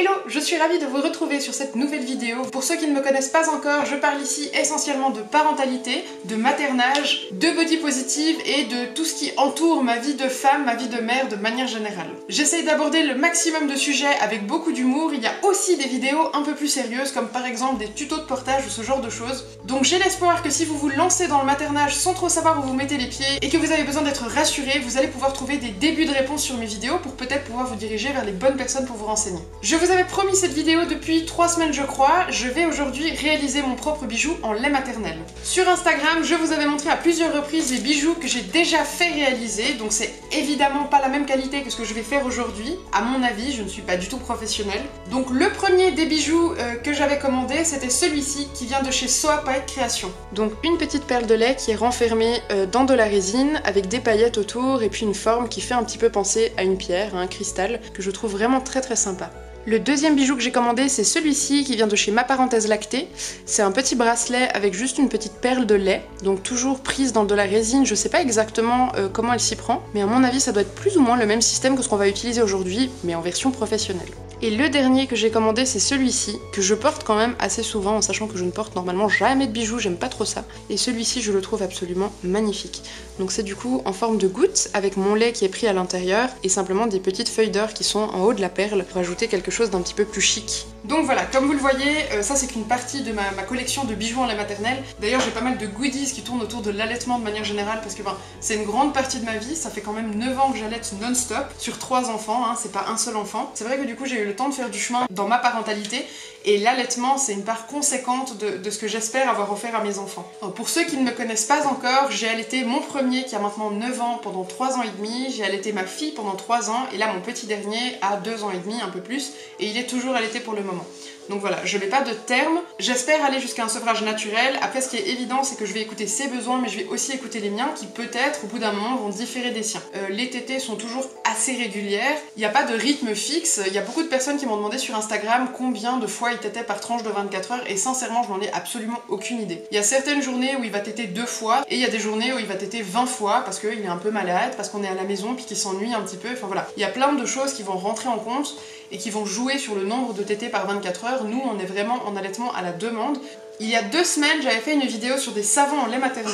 Hello, je suis ravie de vous retrouver sur cette nouvelle vidéo. Pour ceux qui ne me connaissent pas encore, je parle ici essentiellement de parentalité, de maternage, de body positive et de tout ce qui entoure ma vie de femme, ma vie de mère de manière générale. J'essaye d'aborder le maximum de sujets avec beaucoup d'humour. Il y a aussi des vidéos un peu plus sérieuses comme par exemple des tutos de portage ou ce genre de choses. Donc j'ai l'espoir que si vous vous lancez dans le maternage sans trop savoir où vous mettez les pieds et que vous avez besoin d'être rassuré, vous allez pouvoir trouver des débuts de réponses sur mes vidéos pour peut-être pouvoir vous diriger vers les bonnes personnes pour vous renseigner. Je vous avais promis cette vidéo depuis 3 semaines je crois, je vais aujourd'hui réaliser mon propre bijou en lait maternel. Sur Instagram, je vous avais montré à plusieurs reprises les bijoux que j'ai déjà fait réaliser, donc c'est évidemment pas la même qualité que ce que je vais faire aujourd'hui. À mon avis, je ne suis pas du tout professionnelle. Donc le premier des bijoux que j'avais commandé, c'était celui-ci qui vient de chez Soa Paillettes Création. Donc une petite perle de lait qui est renfermée dans de la résine avec des paillettes autour et puis une forme qui fait un petit peu penser à une pierre, à un cristal, que je trouve vraiment très sympa. Le deuxième bijou que j'ai commandé, c'est celui-ci qui vient de chez Ma Parenthèse Lactée. C'est un petit bracelet avec juste une petite perle de lait, donc toujours prise dans de la résine. Je sais pas exactement comment elle s'y prend, mais à mon avis ça doit être plus ou moins le même système que ce qu'on va utiliser aujourd'hui, mais en version professionnelle. Et le dernier que j'ai commandé, c'est celui-ci, que je porte quand même assez souvent, en sachant que je ne porte normalement jamais de bijoux, j'aime pas trop ça. Et celui-ci, je le trouve absolument magnifique. Donc c'est du coup en forme de goutte, avec mon lait qui est pris à l'intérieur, et simplement des petites feuilles d'or qui sont en haut de la perle, pour ajouter quelque chose d'un petit peu plus chic. Donc voilà, comme vous le voyez, ça c'est qu'une partie de ma collection de bijoux en lait maternel. D'ailleurs j'ai pas mal de goodies qui tournent autour de l'allaitement de manière générale, parce que c'est une grande partie de ma vie, ça fait quand même 9 ans que j'allaite non-stop, sur 3 enfants, hein, c'est pas un seul enfant. C'est vrai que du coup j'ai eu le temps de faire du chemin dans ma parentalité, et l'allaitement c'est une part conséquente de ce que j'espère avoir offert à mes enfants. Alors, pour ceux qui ne me connaissent pas encore, j'ai allaité mon premier qui a maintenant 9 ans pendant 3 ans et demi, j'ai allaité ma fille pendant 3 ans, et là mon petit dernier a 2 ans et demi, un peu plus, et il est toujours allaité pour le moment. Donc voilà, je n'ai pas de terme, j'espère aller jusqu'à un sevrage naturel. Après ce qui est évident c'est que je vais écouter ses besoins, mais je vais aussi écouter les miens qui peut-être au bout d'un moment vont différer des siens. Les tétées sont toujours assez régulières, il n'y a pas de rythme fixe, il y a beaucoup de personnes qui m'ont demandé sur Instagram combien de fois il tétait par tranche de 24 heures et sincèrement je n'en ai absolument aucune idée. Il y a certaines journées où il va téter 2 fois et il y a des journées où il va téter 20 fois parce qu'il est un peu malade, parce qu'on est à la maison puis qu'il s'ennuie un petit peu, enfin voilà. Il y a plein de choses qui vont rentrer en compte et qui vont jouer sur le nombre de tétées par 24 heures. Nous, on est vraiment en allaitement à la demande. Il y a 2 semaines, j'avais fait une vidéo sur des savons en lait maternel.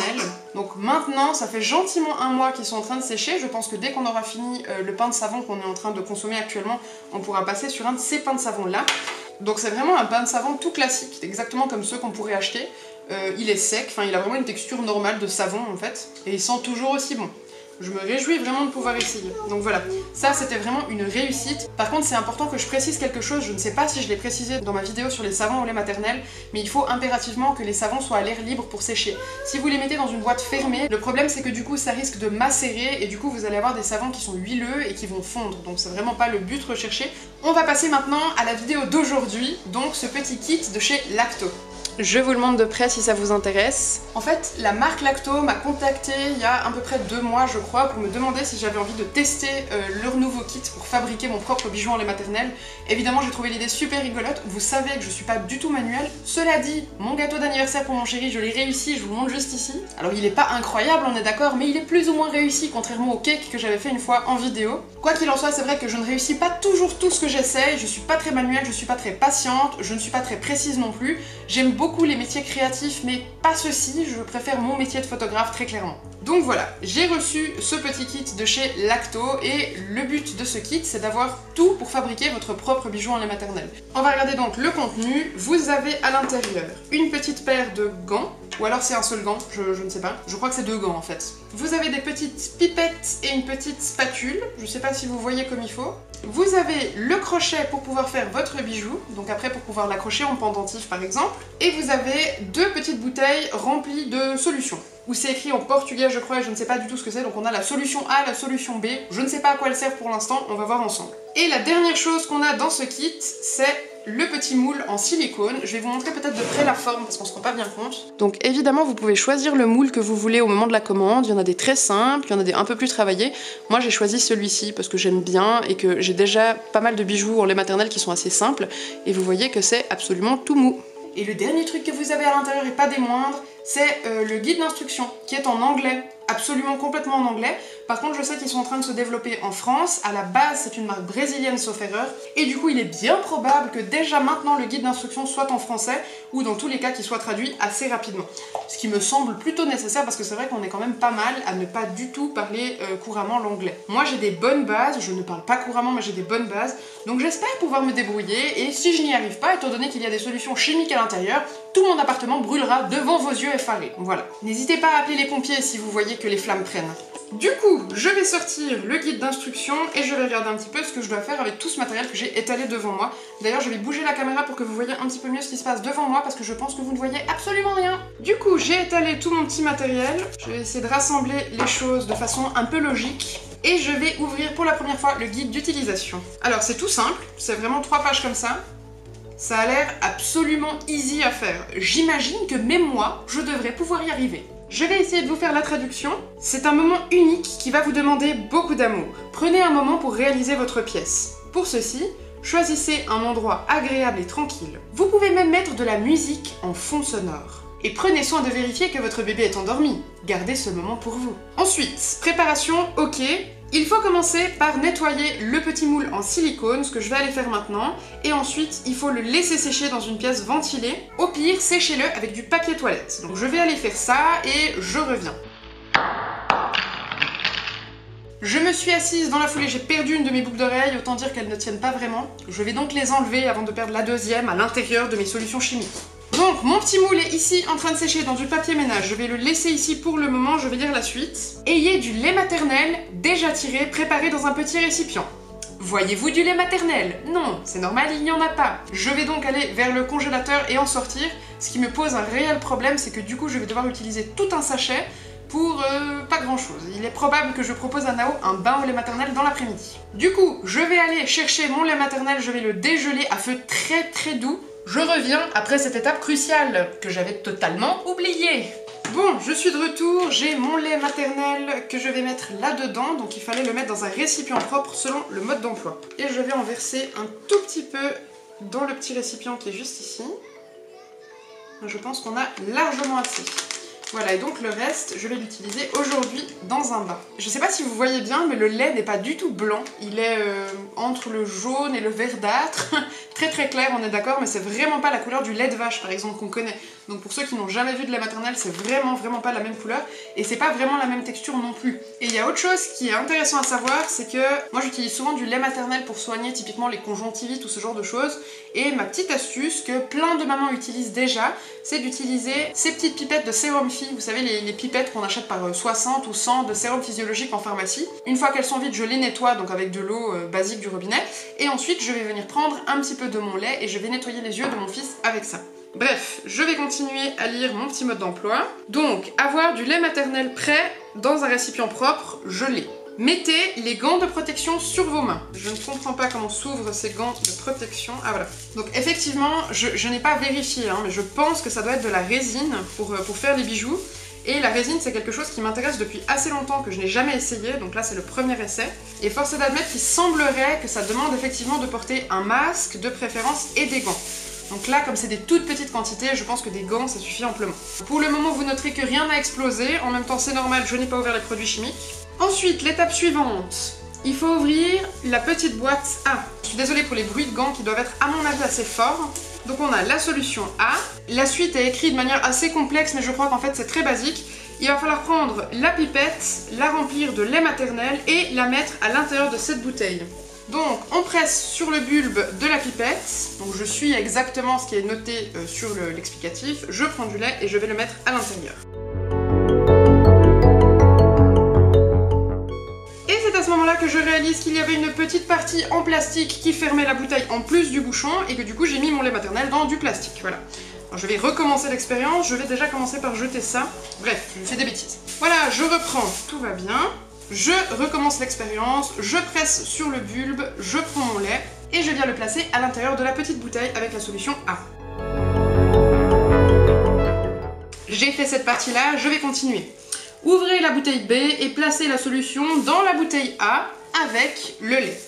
Donc maintenant, ça fait gentiment 1 mois qu'ils sont en train de sécher. Je pense que dès qu'on aura fini le pain de savon qu'on est en train de consommer actuellement, on pourra passer sur un de ces pains de savon là. Donc c'est vraiment un pain de savon tout classique, exactement comme ceux qu'on pourrait acheter. Il est sec, enfin il a vraiment une texture normale de savon en fait, et il sent toujours aussi bon. Je me réjouis vraiment de pouvoir essayer. Donc voilà, ça c'était vraiment une réussite. Par contre c'est important que je précise quelque chose, je ne sais pas si je l'ai précisé dans ma vidéo sur les savons au lait maternel, mais il faut impérativement que les savons soient à l'air libre pour sécher. Si vous les mettez dans une boîte fermée, le problème c'est que du coup ça risque de macérer et du coup vous allez avoir des savons qui sont huileux et qui vont fondre, donc c'est vraiment pas le but recherché. On va passer maintenant à la vidéo d'aujourd'hui, donc ce petit kit de chez Lacto. Je vous le montre de près si ça vous intéresse. En fait, la marque Lacto m'a contacté il y a à peu près 2 mois je crois pour me demander si j'avais envie de tester leur nouveau kit pour fabriquer mon propre bijou en lait maternel. Évidemment j'ai trouvé l'idée super rigolote, vous savez que je suis pas du tout manuelle. Cela dit, mon gâteau d'anniversaire pour mon chéri, je l'ai réussi, je vous le montre juste ici. Alors il est pas incroyable, on est d'accord, mais il est plus ou moins réussi contrairement au cake que j'avais fait une fois en vidéo. Quoi qu'il en soit, c'est vrai que je ne réussis pas toujours tout ce que j'essaye, je suis pas très manuelle, je suis pas très patiente, je ne suis pas très précise non plus. J'aime beaucoup les métiers créatifs, mais pas ceux-ci, je préfère mon métier de photographe très clairement. Donc voilà, j'ai reçu ce petit kit de chez Lacto et le but de ce kit c'est d'avoir tout pour fabriquer votre propre bijou en lait maternel. On va regarder donc le contenu. Vous avez à l'intérieur une petite paire de gants, ou alors c'est un seul gant, je ne sais pas. Je crois que c'est 2 gants en fait. Vous avez des petites pipettes et une petite spatule, je sais pas si vous voyez comme il faut. Vous avez le crochet pour pouvoir faire votre bijou, donc après pour pouvoir l'accrocher en pendentif par exemple. Et vous avez 2 petites bouteilles remplies de solutions. Où c'est écrit en portugais je crois, et je ne sais pas du tout ce que c'est, donc on a la solution A, la solution B, je ne sais pas à quoi elles servent pour l'instant, on va voir ensemble. Et la dernière chose qu'on a dans ce kit, c'est le petit moule en silicone. Je vais vous montrer peut-être de près la forme parce qu'on se rend pas bien compte. Donc évidemment vous pouvez choisir le moule que vous voulez au moment de la commande, il y en a des très simples, il y en a des un peu plus travaillés. Moi j'ai choisi celui-ci parce que j'aime bien et que j'ai déjà pas mal de bijoux en lait maternel qui sont assez simples, et vous voyez que c'est absolument tout mou. Et le dernier truc que vous avez à l'intérieur, et pas des moindres, c'est le guide d'instruction qui est en anglais, absolument complètement en anglais. Par contre, je sais qu'ils sont en train de se développer en France. À la base, c'est une marque brésilienne sauf erreur. Et du coup, il est bien probable que déjà maintenant le guide d'instruction soit en français ou dans tous les cas qu'il soit traduit assez rapidement. Ce qui me semble plutôt nécessaire parce que c'est vrai qu'on est quand même pas mal à ne pas du tout parler couramment l'anglais. Moi, j'ai des bonnes bases, je ne parle pas couramment mais j'ai des bonnes bases. Donc j'espère pouvoir me débrouiller et si je n'y arrive pas, étant donné qu'il y a des solutions chimiques à l'intérieur, tout mon appartement brûlera devant vos yeux effarés. Voilà. N'hésitez pas à appeler les pompiers si vous voyez que les flammes prennent. Du coup, je vais sortir le guide d'instruction et je vais regarder un petit peu ce que je dois faire avec tout ce matériel que j'ai étalé devant moi. D'ailleurs, je vais bouger la caméra pour que vous voyez un petit peu mieux ce qui se passe devant moi parce que je pense que vous ne voyez absolument rien. Du coup, j'ai étalé tout mon petit matériel. Je vais essayer de rassembler les choses de façon un peu logique. Et je vais ouvrir pour la première fois le guide d'utilisation. Alors, c'est tout simple, c'est vraiment 3 pages comme ça. Ça a l'air absolument easy à faire. J'imagine que même moi, je devrais pouvoir y arriver. Je vais essayer de vous faire la traduction. C'est un moment unique qui va vous demander beaucoup d'amour. Prenez un moment pour réaliser votre pièce. Pour ceci, choisissez un endroit agréable et tranquille. Vous pouvez même mettre de la musique en fond sonore. Et prenez soin de vérifier que votre bébé est endormi. Gardez ce moment pour vous. Ensuite, préparation, ok. Il faut commencer par nettoyer le petit moule en silicone, ce que je vais aller faire maintenant, et ensuite il faut le laisser sécher dans une pièce ventilée. Au pire, séchez-le avec du papier toilette. Donc je vais aller faire ça et je reviens. Je me suis assise dans la foulée, j'ai perdu une de mes boucles d'oreilles, autant dire qu'elles ne tiennent pas vraiment. Je vais donc les enlever avant de perdre la deuxième à l'intérieur de mes solutions chimiques. Donc mon petit moule est ici en train de sécher dans du papier ménage, je vais le laisser ici pour le moment, je vais lire la suite. Ayez du lait maternel déjà tiré, préparé dans un petit récipient. Voyez-vous du lait maternel? Non, c'est normal, il n'y en a pas. Je vais donc aller vers le congélateur et en sortir. Ce qui me pose un réel problème, c'est que du coup je vais devoir utiliser tout un sachet pour pas grand chose. Il est probable que je propose à Nao un bain au lait maternel dans l'après-midi. Du coup, je vais aller chercher mon lait maternel, je vais le dégeler à feu très doux. Je reviens après cette étape cruciale que j'avais totalement oubliée. Bon, je suis de retour, j'ai mon lait maternel que je vais mettre là-dedans, donc il fallait le mettre dans un récipient propre selon le mode d'emploi. Et je vais en verser un tout petit peu dans le petit récipient qui est juste ici. Je pense qu'on a largement assez. Voilà, et donc le reste, je vais l'utiliser aujourd'hui dans un bain. Je sais pas si vous voyez bien, mais le lait n'est pas du tout blanc. Il est entre le jaune et le verdâtre. Très clair, on est d'accord, mais c'est vraiment pas la couleur du lait de vache, par exemple, qu'on connaît. Donc pour ceux qui n'ont jamais vu de lait maternel, c'est vraiment pas la même couleur. Et c'est pas vraiment la même texture non plus. Et il y a autre chose qui est intéressant à savoir, c'est que moi j'utilise souvent du lait maternel pour soigner typiquement les conjonctivites ou ce genre de choses. Et ma petite astuce, que plein de mamans utilisent déjà, c'est d'utiliser ces petites pipettes de sérum phi. Vous savez, les pipettes qu'on achète par 60 ou 100 de sérum physiologique en pharmacie. Une fois qu'elles sont vides, je les nettoie, donc avec de l'eau basique du robinet. Et ensuite, je vais venir prendre un petit peu de mon lait et je vais nettoyer les yeux de mon fils avec ça. Bref, je vais continuer à lire mon petit mode d'emploi. Donc, avoir du lait maternel prêt dans un récipient propre, je l'ai. Mettez les gants de protection sur vos mains. Je ne comprends pas comment s'ouvrent ces gants de protection. Ah voilà. Donc effectivement, je n'ai pas vérifié, hein, mais je pense que ça doit être de la résine pour faire les bijoux. Et la résine, c'est quelque chose qui m'intéresse depuis assez longtemps, que je n'ai jamais essayé, donc là c'est le premier essai. Et force est d'admettre qu'il semblerait que ça demande effectivement de porter un masque de préférence et des gants. Donc là, comme c'est des toutes petites quantités, je pense que des gants, ça suffit amplement. Pour le moment, vous noterez que rien n'a explosé. En même temps, c'est normal, je n'ai pas ouvert les produits chimiques. Ensuite, l'étape suivante. Il faut ouvrir la petite boîte A. Je suis désolée pour les bruits de gants qui doivent être, à mon avis, assez forts. Donc on a la solution A. La suite est écrite de manière assez complexe, mais je crois qu'en fait, c'est très basique. Il va falloir prendre la pipette, la remplir de lait maternel et la mettre à l'intérieur de cette bouteille. Donc on presse sur le bulbe de la pipette, donc je suis exactement ce qui est noté sur l'explicatif, je prends du lait et je vais le mettre à l'intérieur. Et c'est à ce moment-là que je réalise qu'il y avait une petite partie en plastique qui fermait la bouteille en plus du bouchon et que du coup j'ai mis mon lait maternel dans du plastique, voilà. Alors, je vais recommencer l'expérience, je vais déjà commencer par jeter ça, bref, je fais des bêtises. Voilà, je reprends, tout va bien. Je recommence l'expérience, je presse sur le bulbe, je prends mon lait et je viens le placer à l'intérieur de la petite bouteille avec la solution A. J'ai fait cette partie-là, je vais continuer. Ouvrez la bouteille B et placez la solution dans la bouteille A avec le lait.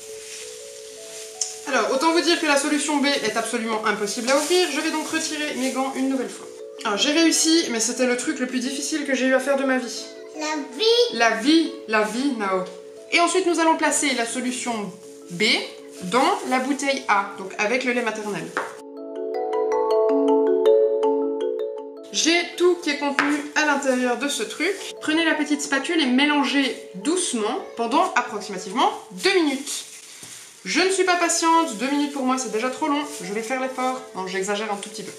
Alors, autant vous dire que la solution B est absolument impossible à ouvrir, je vais donc retirer mes gants une nouvelle fois. Alors j'ai réussi, mais c'était le truc le plus difficile que j'ai eu à faire de ma vie. La vie, Nao. Et ensuite nous allons placer la solution B dans la bouteille A, donc avec le lait maternel. J'ai tout qui est contenu à l'intérieur de ce truc. Prenez la petite spatule et mélangez doucement pendant approximativement 2 minutes. Je ne suis pas patiente, 2 minutes pour moi c'est déjà trop long, je vais faire l'effort. Non, j'exagère un tout petit peu.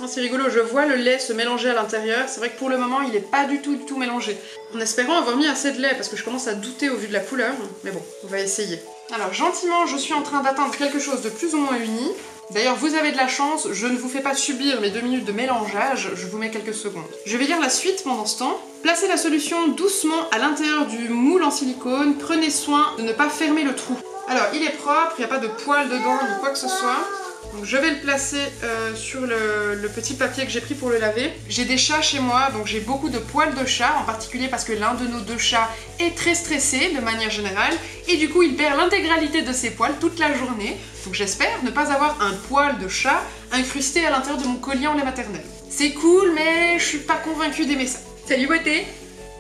Oh, c'est rigolo, je vois le lait se mélanger à l'intérieur. C'est vrai que pour le moment il n'est pas du tout mélangé. En espérant avoir mis assez de lait parce que je commence à douter au vu de la couleur. Mais bon, on va essayer. Alors gentiment, je suis en train d'atteindre quelque chose de plus ou moins uni. D'ailleurs, vous avez de la chance, je ne vous fais pas subir mes 2 minutes de mélangeage, je vous mets quelques secondes. Je vais lire la suite pendant ce temps. Placez la solution doucement à l'intérieur du moule en silicone, prenez soin de ne pas fermer le trou. Alors, il est propre, il n'y a pas de poils dedans ni quoi que ce soit. Donc je vais le placer sur le petit papier que j'ai pris pour le laver. J'ai des chats chez moi, donc j'ai beaucoup de poils de chat, en particulier parce que l'un de nos 2 chats est très stressé de manière générale, et du coup il perd l'intégralité de ses poils toute la journée. Donc j'espère ne pas avoir un poil de chat incrusté à l'intérieur de mon collier en lait maternel. C'est cool, mais je suis pas convaincue d'aimer ça. Salut beauté!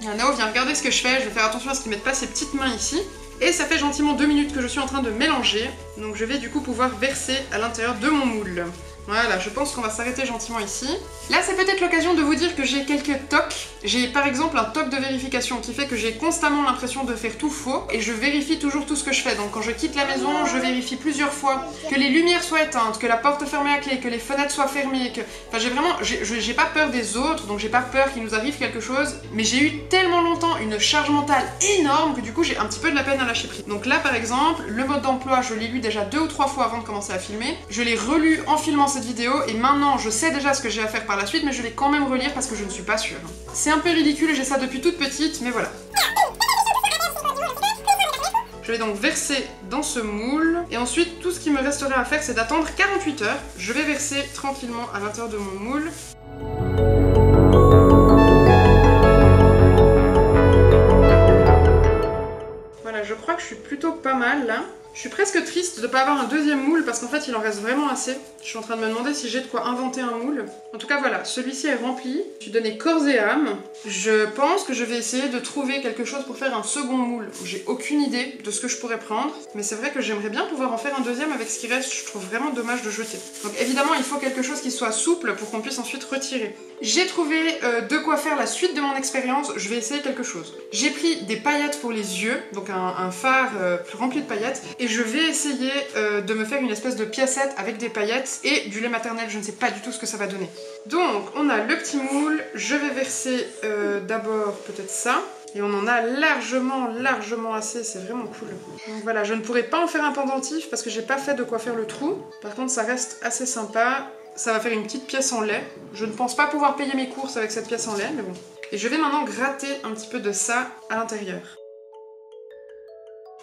Nao vient regarder ce que je fais, je vais faire attention à ce qu'il mette pas ses petites mains ici. Et ça fait gentiment 2 minutes que je suis en train de mélanger, donc je vais du coup pouvoir verser à l'intérieur de mon moule. Voilà, je pense qu'on va s'arrêter gentiment ici. Là, c'est peut-être l'occasion de vous dire que j'ai quelques tocs. J'ai par exemple un toc de vérification qui fait que j'ai constamment l'impression de faire tout faux et je vérifie toujours tout ce que je fais. Donc quand je quitte la maison, je vérifie plusieurs fois que les lumières soient éteintes, que la porte fermée à clé, que les fenêtres soient fermées, que... Enfin, j'ai pas peur des autres, donc j'ai pas peur qu'il nous arrive quelque chose, mais j'ai eu tellement longtemps une charge mentale énorme que du coup j'ai un petit peu de la peine à lâcher prise. Donc là par exemple, le mode d'emploi, je l'ai lu déjà 2 ou 3 fois avant de commencer à filmer. Je l'ai relu en filmant cette vidéo et maintenant je sais déjà ce que j'ai à faire par la suite, mais je vais quand même relire parce que je ne suis pas sûre. C'est un peu ridicule, j'ai ça depuis toute petite, mais voilà. Je vais donc verser dans ce moule et ensuite tout ce qui me resterait à faire c'est d'attendre 48 heures. Je vais verser tranquillement à l'intérieur de mon moule. Voilà, je crois que je suis plutôt pas mal là. Je suis presque triste de ne pas avoir un deuxième moule parce qu'en fait il en reste vraiment assez. Je suis en train de me demander si j'ai de quoi inventer un moule. En tout cas voilà, celui-ci est rempli. Je suis donné corps et âme. Je pense que je vais essayer de trouver quelque chose pour faire un second moule. J'ai aucune idée de ce que je pourrais prendre, mais c'est vrai que j'aimerais bien pouvoir en faire un deuxième avec ce qui reste. Je trouve vraiment dommage de jeter. Donc évidemment il faut quelque chose qui soit souple pour qu'on puisse ensuite retirer. J'ai trouvé de quoi faire la suite de mon expérience. Je vais essayer quelque chose. J'ai pris des paillettes pour les yeux, donc un fard rempli de paillettes, et je vais essayer de me faire une espèce de piécette avec des paillettes et du lait maternel. Je ne sais pas du tout ce que ça va donner. Donc on a le petit moule. Je vais verser d'abord peut-être ça. Et on en a largement assez, c'est vraiment cool. Donc voilà, je ne pourrais pas en faire un pendentif parce que j'ai pas fait de quoi faire le trou. Par contre ça reste assez sympa. Ça va faire une petite pièce en lait. Je ne pense pas pouvoir payer mes courses avec cette pièce en lait, mais bon. Et je vais maintenant gratter un petit peu de ça à l'intérieur.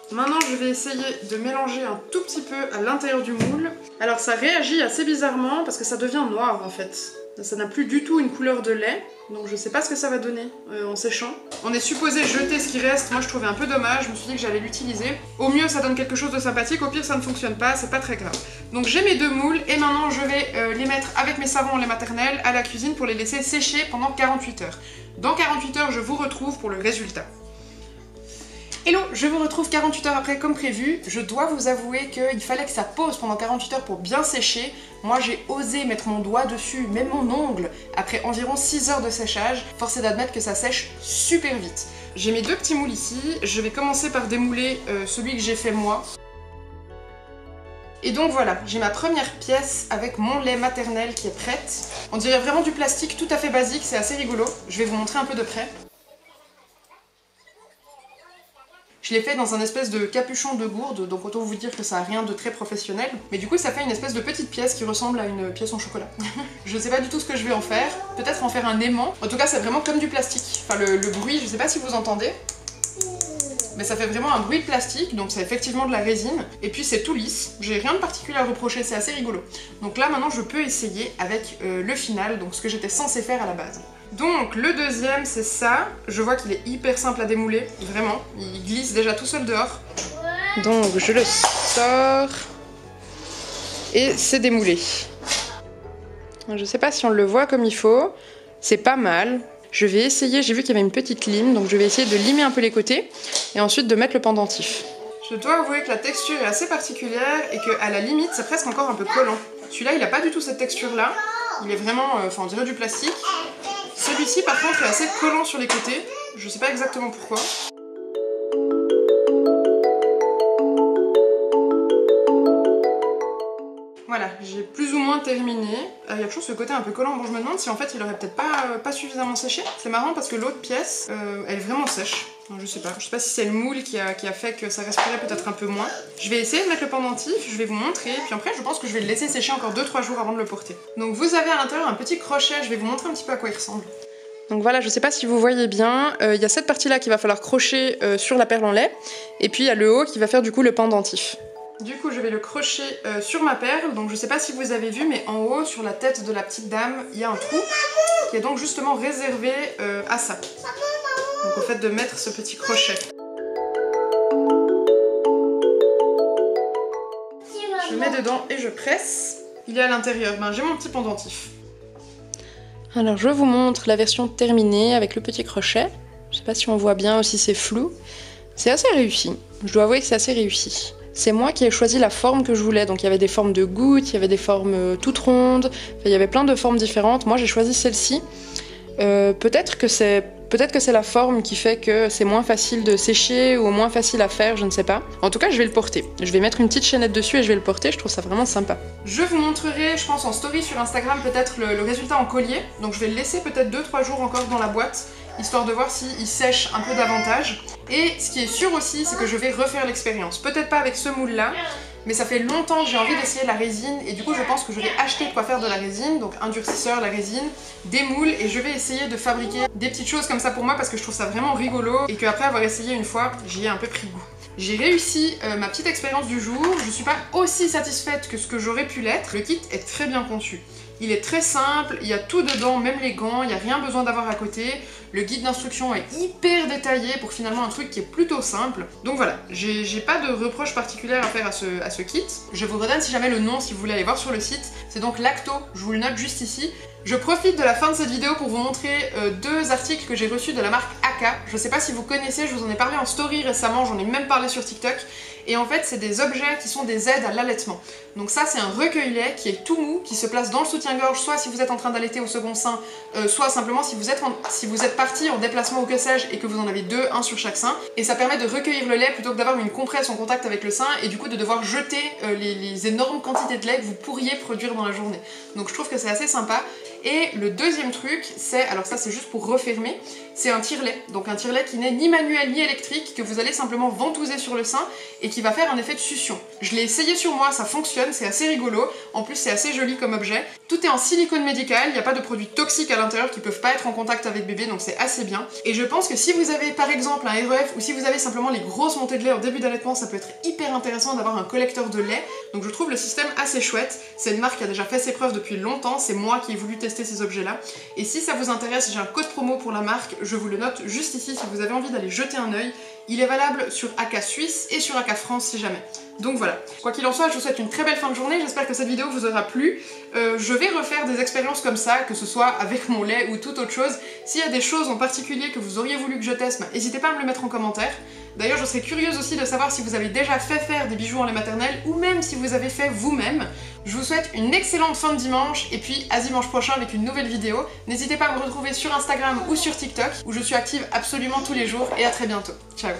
Maintenant, je vais essayer de mélanger un tout petit peu à l'intérieur du moule. Alors ça réagit assez bizarrement parce que ça devient noir en fait. Ça n'a plus du tout une couleur de lait, donc je sais pas ce que ça va donner en séchant. On est supposé jeter ce qui reste, moi je trouvais un peu dommage, je me suis dit que j'allais l'utiliser. Au mieux ça donne quelque chose de sympathique, au pire ça ne fonctionne pas, c'est pas très grave. Donc j'ai mes 2 moules et maintenant je vais les mettre avec mes savons en lait maternel à la cuisine pour les laisser sécher pendant 48 heures. Dans 48 heures je vous retrouve pour le résultat. Hello, je vous retrouve 48 heures après comme prévu. Je dois vous avouer qu'il fallait que ça pose pendant 48 heures pour bien sécher. Moi j'ai osé mettre mon doigt dessus, même mon ongle, après environ 6 heures de séchage. Force est d'admettre que ça sèche super vite. J'ai mes 2 petits moules ici. Je vais commencer par démouler celui que j'ai fait moi. Et donc voilà, j'ai ma première pièce avec mon lait maternel qui est prête. On dirait vraiment du plastique tout à fait basique, c'est assez rigolo. Je vais vous montrer un peu de près. Je l'ai fait dans un espèce de capuchon de gourde, donc autant vous dire que ça n'a rien de très professionnel. Mais du coup ça fait une espèce de petite pièce qui ressemble à une pièce en chocolat. Je sais pas du tout ce que je vais en faire, peut-être en faire un aimant. En tout cas c'est vraiment comme du plastique. Enfin le bruit, je sais pas si vous entendez. Mais ça fait vraiment un bruit de plastique, donc c'est effectivement de la résine. Et puis c'est tout lisse, j'ai rien de particulier à reprocher, c'est assez rigolo. Donc là maintenant je peux essayer avec le final, donc ce que j'étais censée faire à la base. Donc le deuxième c'est ça, je vois qu'il est hyper simple à démouler, vraiment, il glisse déjà tout seul dehors. Donc je le sors. et c'est démoulé. Je sais pas si on le voit comme il faut, c'est pas mal. Je vais essayer, j'ai vu qu'il y avait une petite lime, donc je vais essayer de limer un peu les côtés et ensuite de mettre le pendentif. Je dois avouer que la texture est assez particulière et qu'à la limite c'est presque encore un peu collant. Celui-là il a pas du tout cette texture là, il est vraiment, on dirait du plastique. Celui-ci par contre est assez collant sur les côtés, je sais pas exactement pourquoi. Voilà, j'ai plus ou moins terminé. Il y a toujours ce côté un peu collant. Bon, je me demande si en fait il aurait peut-être pas suffisamment séché. C'est marrant parce que l'autre pièce, elle est vraiment sèche. Non, je sais pas si c'est le moule qui a fait que ça respirait peut-être un peu moins. Je vais essayer de mettre le pendentif, je vais vous montrer, puis après je pense que je vais le laisser sécher encore 2-3 jours avant de le porter. Donc vous avez à l'intérieur un petit crochet, je vais vous montrer un petit peu à quoi il ressemble. Donc voilà, je sais pas si vous voyez bien, il y a cette partie-là qu'il va falloir crocher sur la perle en lait, et puis il y a le haut qui va faire du coup le pendentif. Du coup, je vais le crocher sur ma perle, donc je sais pas si vous avez vu, mais en haut, sur la tête de la petite dame, il y a un trou qui est donc justement réservé à ça. Donc au fait de mettre ce petit crochet. Je le mets dedans et je presse. Il est à l'intérieur, j'ai mon petit pendentif. Alors je vous montre la version terminée avec le petit crochet. Je sais pas si on voit bien ou si c'est flou. C'est assez réussi, je dois avouer que c'est assez réussi. C'est moi qui ai choisi la forme que je voulais, donc il y avait des formes de gouttes, il y avait des formes toutes rondes, enfin, il y avait plein de formes différentes. Moi j'ai choisi celle-ci. Peut-être que c'est la forme qui fait que c'est moins facile de sécher ou moins facile à faire, je ne sais pas. En tout cas, je vais le porter. Je vais mettre une petite chaînette dessus et je vais le porter, je trouve ça vraiment sympa. Je vous montrerai, je pense en story sur Instagram, peut-être le résultat en collier. Donc je vais le laisser peut-être 2-3 jours encore dans la boîte, histoire de voir s'il sèche un peu davantage. Et ce qui est sûr aussi, c'est que je vais refaire l'expérience. Peut-être pas avec ce moule-là, mais ça fait longtemps que j'ai envie d'essayer la résine et du coup je pense que je vais acheter de quoi faire de la résine, donc un durcisseur, la résine, des moules, et je vais essayer de fabriquer des petites choses comme ça pour moi parce que je trouve ça vraiment rigolo et qu'après avoir essayé une fois, j'y ai un peu pris goût. J'ai réussi ma petite expérience du jour, je suis pas aussi satisfaite que ce que j'aurais pu l'être. Le kit est très bien conçu. Il est très simple, il y a tout dedans, même les gants, il n'y a rien besoin d'avoir à côté. Le guide d'instruction est hyper détaillé pour finalement un truc qui est plutôt simple. Donc voilà, j'ai pas de reproche particulier à faire à ce kit. Je vous redonne si jamais le nom si vous voulez aller voir sur le site. C'est donc Lacto, je vous le note juste ici. Je profite de la fin de cette vidéo pour vous montrer deux articles que j'ai reçus de la marque Aka. Je sais pas si vous connaissez, je vous en ai parlé en story récemment, j'en ai même parlé sur TikTok. Et en fait, c'est des objets qui sont des aides à l'allaitement. Donc ça, c'est un recueil-lait qui est tout mou, qui se place dans le soutien-gorge, soit si vous êtes en train d'allaiter au second sein, soit simplement si vous êtes parti en déplacement ou que sais-je et que vous en avez deux, un sur chaque sein. Et ça permet de recueillir le lait plutôt que d'avoir une compresse en contact avec le sein et du coup de devoir jeter les énormes quantités de lait que vous pourriez produire dans la journée. Donc je trouve que c'est assez sympa. Et le deuxième truc, c'est, alors ça c'est juste pour refermer, c'est un tire-lait. Donc un tire-lait qui n'est ni manuel ni électrique, que vous allez simplement ventouser sur le sein et qui va faire un effet de succion. Je l'ai essayé sur moi, ça fonctionne, c'est assez rigolo. En plus c'est assez joli comme objet. Tout est en silicone médical, il n'y a pas de produits toxiques à l'intérieur qui peuvent pas être en contact avec bébé, donc c'est assez bien. Et je pense que si vous avez par exemple un REF ou si vous avez simplement les grosses montées de lait en début d'allaitement, ça peut être hyper intéressant d'avoir un collecteur de lait. Donc je trouve le système assez chouette. C'est une marque qui a déjà fait ses preuves depuis longtemps, c'est moi qui ai voulu tester ces objets-là. Et si ça vous intéresse, j'ai un code promo pour la marque, je vous le note juste ici si vous avez envie d'aller jeter un œil. Il est valable sur Aka Suisse et sur Aka France si jamais. Donc voilà. Quoi qu'il en soit, je vous souhaite une très belle fin de journée, j'espère que cette vidéo vous aura plu. Je vais refaire des expériences comme ça, que ce soit avec mon lait ou toute autre chose. S'il y a des choses en particulier que vous auriez voulu que je teste, n'hésitez pas à me le mettre en commentaire. D'ailleurs, je serais curieuse aussi de savoir si vous avez déjà fait faire des bijoux en lait maternel ou même si vous avez fait vous-même. Je vous souhaite une excellente fin de dimanche et puis à dimanche prochain avec une nouvelle vidéo. N'hésitez pas à me retrouver sur Instagram ou sur TikTok où je suis active absolument tous les jours et à très bientôt. Ciao.